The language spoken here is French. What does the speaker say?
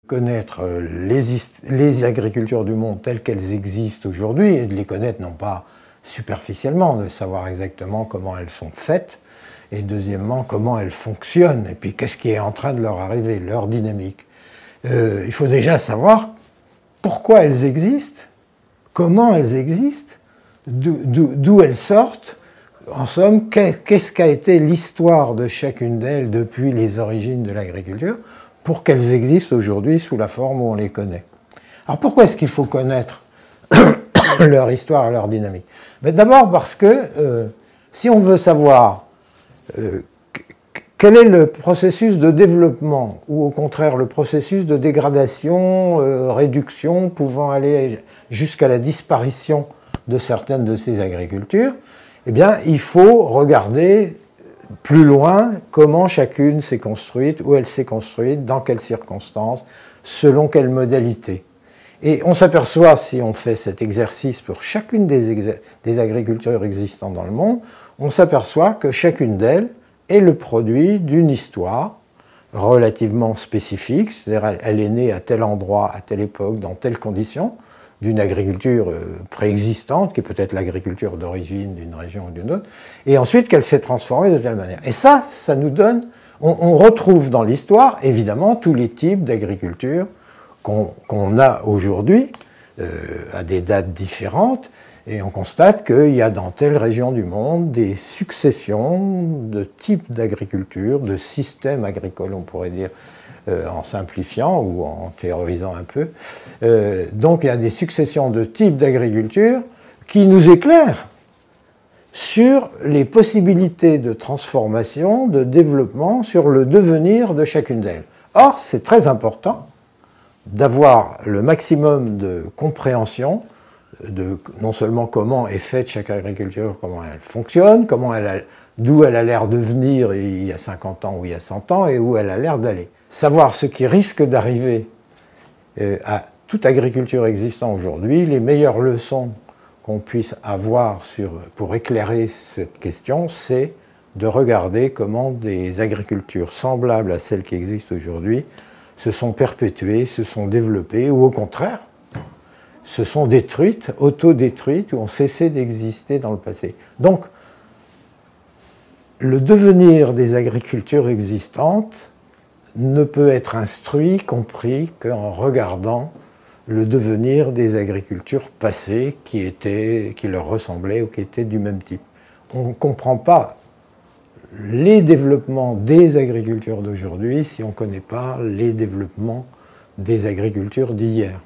Connaître les agricultures du monde telles qu'elles existent aujourd'hui, et de les connaître non pas superficiellement, de savoir exactement comment elles sont faites, et deuxièmement comment elles fonctionnent, et puis qu'est-ce qui est en train de leur arriver, leur dynamique. Il faut déjà savoir pourquoi elles existent, comment elles existent, d'où elles sortent, en somme, qu'est-ce qu'a été l'histoire de chacune d'elles depuis les origines de l'agriculture, pour qu'elles existent aujourd'hui sous la forme où on les connaît. Alors pourquoi est-ce qu'il faut connaître leur histoire et leur dynamique? D'abord parce que si on veut savoir quel est le processus de développement, ou au contraire le processus de dégradation, réduction, pouvant aller jusqu'à la disparition de certaines de ces agricultures, eh bien il faut regarder plus loin comment chacune s'est construite, où elle s'est construite, dans quelles circonstances, selon quelles modalités. Et on s'aperçoit, si on fait cet exercice pour chacune des agricultures existantes dans le monde, on s'aperçoit que chacune d'elles est le produit d'une histoire relativement spécifique, c'est-à-dire elle est née à tel endroit, à telle époque, dans telles conditions, d'une agriculture préexistante, qui est peut-être l'agriculture d'origine d'une région ou d'une autre, et ensuite qu'elle s'est transformée de telle manière. Et ça nous donne, on retrouve dans l'histoire, évidemment, tous les types d'agriculture qu'on a aujourd'hui, à des dates différentes, et on constate qu'il y a dans telle région du monde des successions de types d'agriculture, de systèmes agricoles, on pourrait dire, en simplifiant ou en théorisant un peu. Donc il y a des successions de types d'agriculture qui nous éclairent sur les possibilités de transformation, de développement, sur le devenir de chacune d'elles. Or, c'est très important d'avoir le maximum de compréhension de non seulement comment est faite chaque agriculture, comment elle fonctionne, d'où elle a l'air de venir il y a 50 ans ou il y a 100 ans et où elle a l'air d'aller. Savoir ce qui risque d'arriver à toute agriculture existante aujourd'hui, les meilleures leçons qu'on puisse avoir pour éclairer cette question, c'est de regarder comment des agricultures semblables à celles qui existent aujourd'hui se sont perpétuées, se sont développées, ou au contraire, se sont détruites, autodétruites, ou ont cessé d'exister dans le passé. Donc, le devenir des agricultures existantes ne peut être instruit, compris qu'en regardant le devenir des agricultures passées qui leur ressemblaient ou qui étaient du même type. On ne comprend pas les développements des agricultures d'aujourd'hui si on ne connaît pas les développements des agricultures d'hier.